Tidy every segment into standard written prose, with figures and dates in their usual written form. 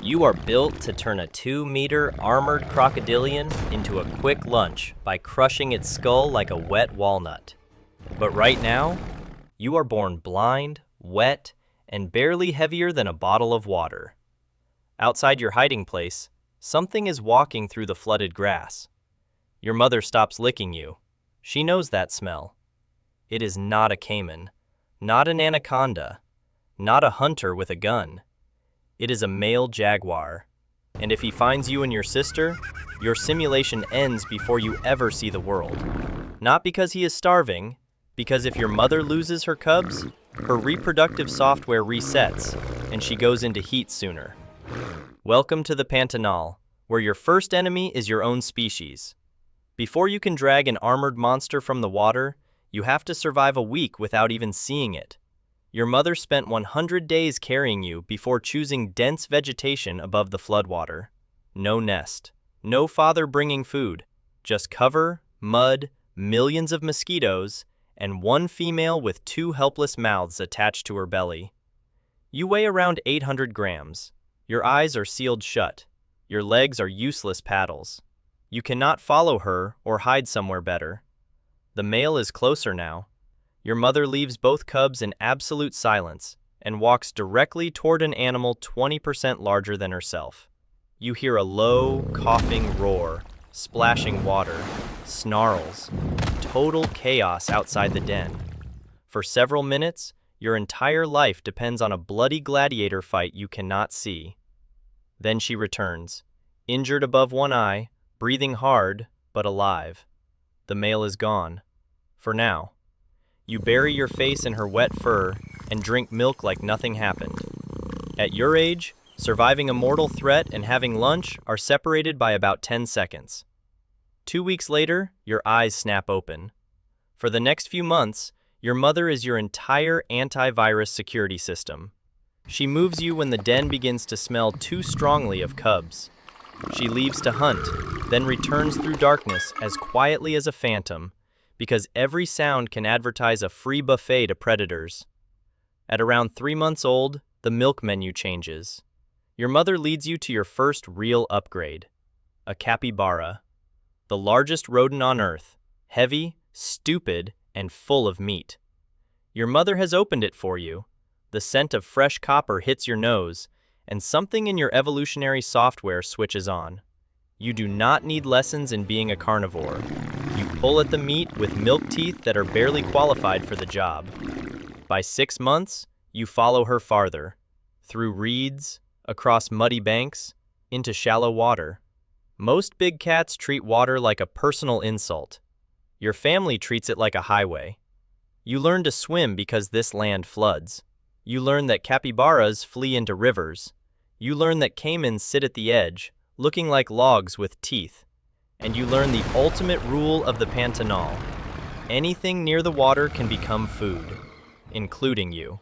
You are built to turn a 2-meter armored crocodilian into a quick lunch by crushing its skull like a wet walnut. But right now, you are born blind, wet, and barely heavier than a bottle of water. Outside your hiding place, something is walking through the flooded grass. Your mother stops licking you. She knows that smell. It is not a caiman, not an anaconda, not a hunter with a gun. It is a male jaguar, and if he finds you and your sister, your simulation ends before you ever see the world. Not because he is starving, because if your mother loses her cubs, her reproductive software resets, and she goes into heat sooner. Welcome to the Pantanal, where your first enemy is your own species. Before you can drag an armored monster from the water, you have to survive a week without even seeing it. Your mother spent 100 days carrying you before choosing dense vegetation above the floodwater. No nest, no father bringing food, just cover, mud, millions of mosquitoes, and one female with 2 helpless mouths attached to her belly. You weigh around 800 grams. Your eyes are sealed shut. Your legs are useless paddles. You cannot follow her or hide somewhere better. The male is closer now. Your mother leaves both cubs in absolute silence and walks directly toward an animal 20% larger than herself. You hear a low, coughing roar, splashing water, snarls, total chaos outside the den. For several minutes, your entire life depends on a bloody gladiator fight you cannot see. Then she returns, injured above one eye, breathing hard, but alive. The male is gone. For now. You bury your face in her wet fur and drink milk like nothing happened. At your age, surviving a mortal threat and having lunch are separated by about 10 seconds. 2 weeks later, your eyes snap open. For the next few months, your mother is your entire antivirus security system. She moves you when the den begins to smell too strongly of cubs. She leaves to hunt, then returns through darkness as quietly as a phantom, because every sound can advertise a free buffet to predators. At around 3 months old, the milk menu changes. Your mother leads you to your first real upgrade, a capybara, the largest rodent on Earth, heavy, stupid, and full of meat. Your mother has opened it for you. The scent of fresh copper hits your nose, and something in your evolutionary software switches on. You do not need lessons in being a carnivore. You pull at the meat with milk teeth that are barely qualified for the job. By 6 months, you follow her farther, through reeds, across muddy banks, into shallow water. Most big cats treat water like a personal insult. Your family treats it like a highway. You learn to swim because this land floods. You learn that capybaras flee into rivers. You learn that caimans sit at the edge, looking like logs with teeth. And you learn the ultimate rule of the Pantanal. Anything near the water can become food, including you.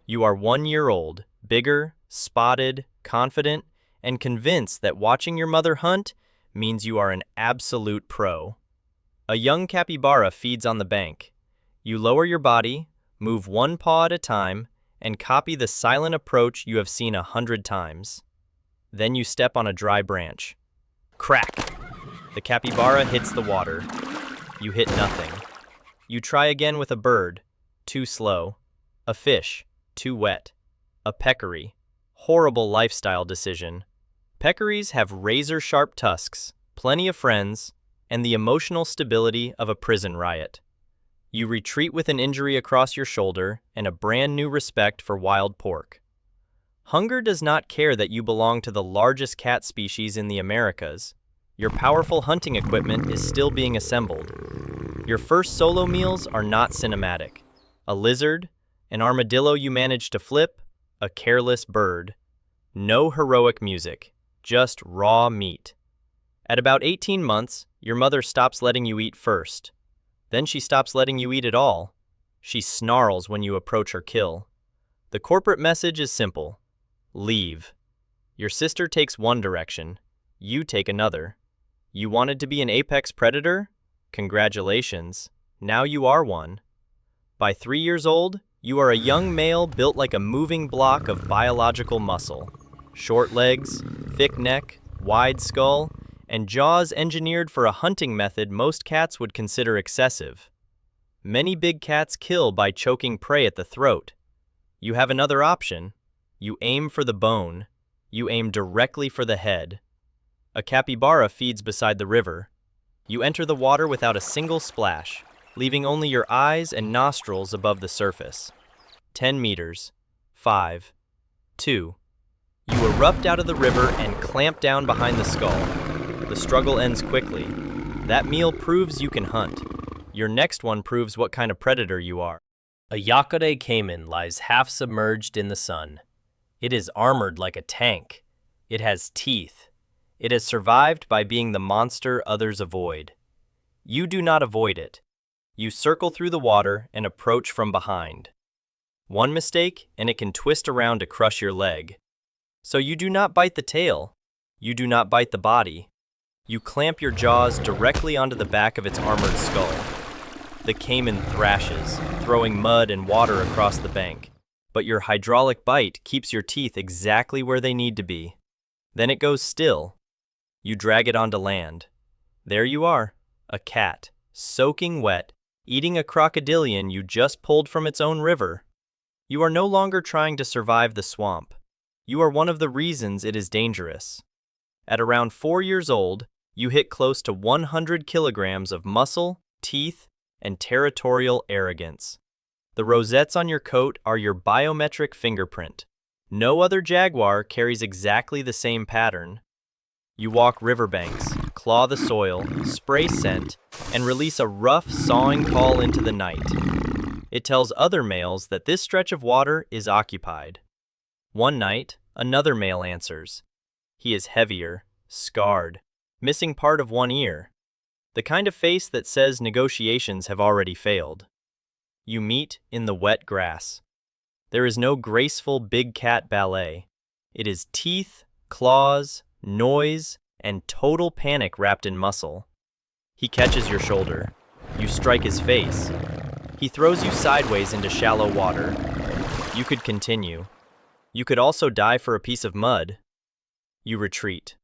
You are 1 year old, bigger, spotted, confident, and convinced that watching your mother hunt means you are an absolute pro. A young capybara feeds on the bank. You lower your body, move 1 paw at a time, and copy the silent approach you have seen 100 times. Then you step on a dry branch. Crack! The capybara hits the water. You hit nothing. You try again with a bird. Too slow. A fish. Too wet. A peccary. Horrible lifestyle decision. Peccaries have razor-sharp tusks, plenty of friends, and the emotional stability of a prison riot. You retreat with an injury across your shoulder and a brand new respect for wild pork. Hunger does not care that you belong to the largest cat species in the Americas. Your powerful hunting equipment is still being assembled. Your first solo meals are not cinematic. A lizard, an armadillo you manage to flip, a careless bird. No heroic music, just raw meat. At about 18 months, your mother stops letting you eat first. Then she stops letting you eat at all. She snarls when you approach her kill. The corporate message is simple. Leave. Your sister takes one direction. You take another. You wanted to be an apex predator? Congratulations. Now you are one. By 3 years old, you are a young male built like a moving block of biological muscle. Short legs, thick neck, wide skull, and jaws engineered for a hunting method most cats would consider excessive. Many big cats kill by choking prey at the throat. You have another option. You aim for the bone. You aim directly for the head. A capybara feeds beside the river. You enter the water without a single splash, leaving only your eyes and nostrils above the surface. 10 meters. 5. 2. You erupt out of the river and clamp down behind the skull. The struggle ends quickly. That meal proves you can hunt. Your next one proves what kind of predator you are. A Jaguar caiman lies half submerged in the sun. It is armored like a tank. It has teeth. It has survived by being the monster others avoid. You do not avoid it. You circle through the water and approach from behind. One mistake and it can twist around to crush your leg. So you do not bite the tail. You do not bite the body. You clamp your jaws directly onto the back of its armored skull. The caiman thrashes, throwing mud and water across the bank. But your hydraulic bite keeps your teeth exactly where they need to be. Then it goes still. You drag it onto land. There you are, a cat, soaking wet, eating a crocodilian you just pulled from its own river. You are no longer trying to survive the swamp. You are one of the reasons it is dangerous. At around 4 years old, you hit close to 100 kilograms of muscle, teeth, and territorial arrogance. The rosettes on your coat are your biometric fingerprint. No other jaguar carries exactly the same pattern. You walk riverbanks, claw the soil, spray scent, and release a rough, sawing call into the night. It tells other males that this stretch of water is occupied. One night, another male answers. He is heavier, scarred, missing part of one ear. The kind of face that says negotiations have already failed. You meet in the wet grass. There is no graceful big cat ballet. It is teeth, claws, noise, and total panic wrapped in muscle. He catches your shoulder. You strike his face. He throws you sideways into shallow water. You could continue. You could also die for a piece of mud. You retreat.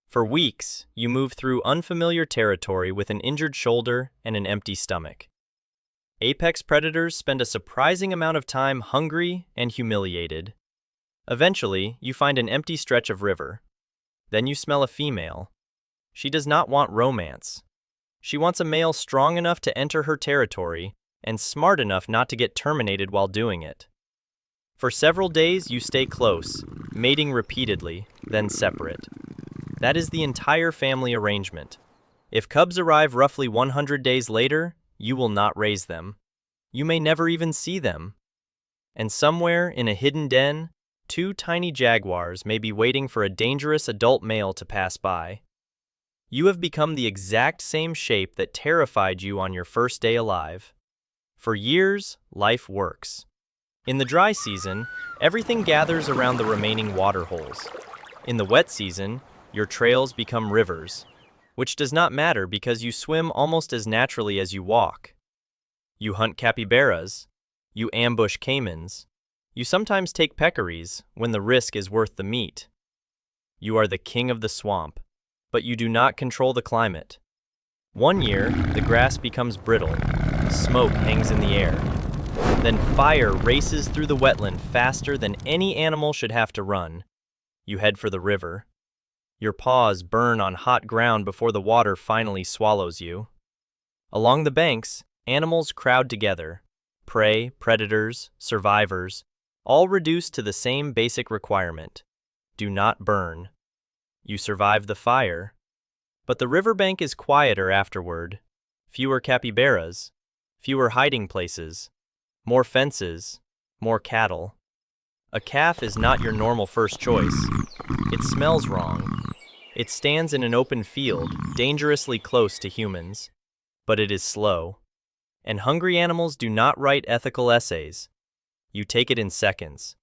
For weeks, you move through unfamiliar territory with an injured shoulder and an empty stomach. Apex predators spend a surprising amount of time hungry and humiliated. Eventually, you find an empty stretch of river. Then you smell a female. She does not want romance. She wants a male strong enough to enter her territory and smart enough not to get terminated while doing it. For several days, you stay close, mating repeatedly, then separate. That is the entire family arrangement. If cubs arrive roughly 100 days later, you will not raise them. You may never even see them. And somewhere in a hidden den, 2 tiny jaguars may be waiting for a dangerous adult male to pass by. You have become the exact same shape that terrified you on your first day alive. For years, life works. In the dry season, everything gathers around the remaining water holes. In the wet season, your trails become rivers, which does not matter because you swim almost as naturally as you walk. You hunt capybaras. You ambush caimans. You sometimes take peccaries when the risk is worth the meat. You are the king of the swamp, but you do not control the climate. One year, the grass becomes brittle. Smoke hangs in the air. Then fire races through the wetland faster than any animal should have to run. You head for the river. Your paws burn on hot ground before the water finally swallows you. Along the banks, animals crowd together. Prey, predators, survivors, all reduced to the same basic requirement. Do not burn. You survive the fire. But the riverbank is quieter afterward. Fewer capybaras, fewer hiding places, more fences, more cattle. A calf is not your normal first choice. It smells wrong. It stands in an open field, dangerously close to humans. But it is slow. And hungry animals do not write ethical essays. You take it in seconds.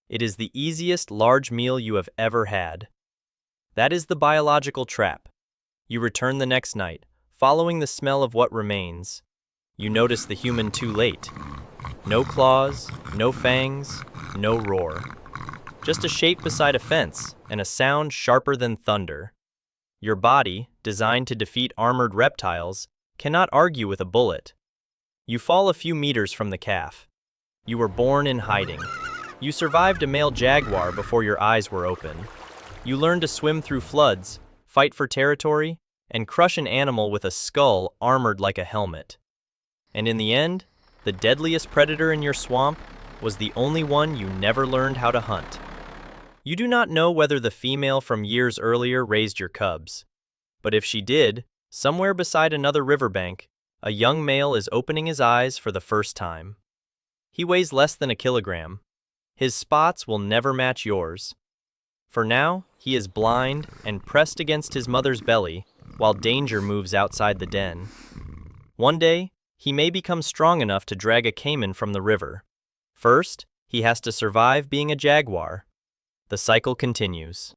It is the easiest large meal you have ever had. That is the biological trap. You return the next night, following the smell of what remains. You notice the human too late. No claws, no fangs, no roar. just a shape beside a fence and a sound sharper than thunder. Your body, designed to defeat armored reptiles, cannot argue with a bullet. You fall a few meters from the calf. You were born in hiding. You survived a male jaguar before your eyes were open. You learned to swim through floods, fight for territory, and crush an animal with a skull armored like a helmet. And in the end, the deadliest predator in your swamp was the only one you never learned how to hunt. You do not know whether the female from years earlier raised your cubs. But if she did, somewhere beside another riverbank, a young male is opening his eyes for the first time. He weighs less than a kilogram. His spots will never match yours. For now, he is blind and pressed against his mother's belly while danger moves outside the den. One day, he may become strong enough to drag a caiman from the river. First, he has to survive being a jaguar. The cycle continues.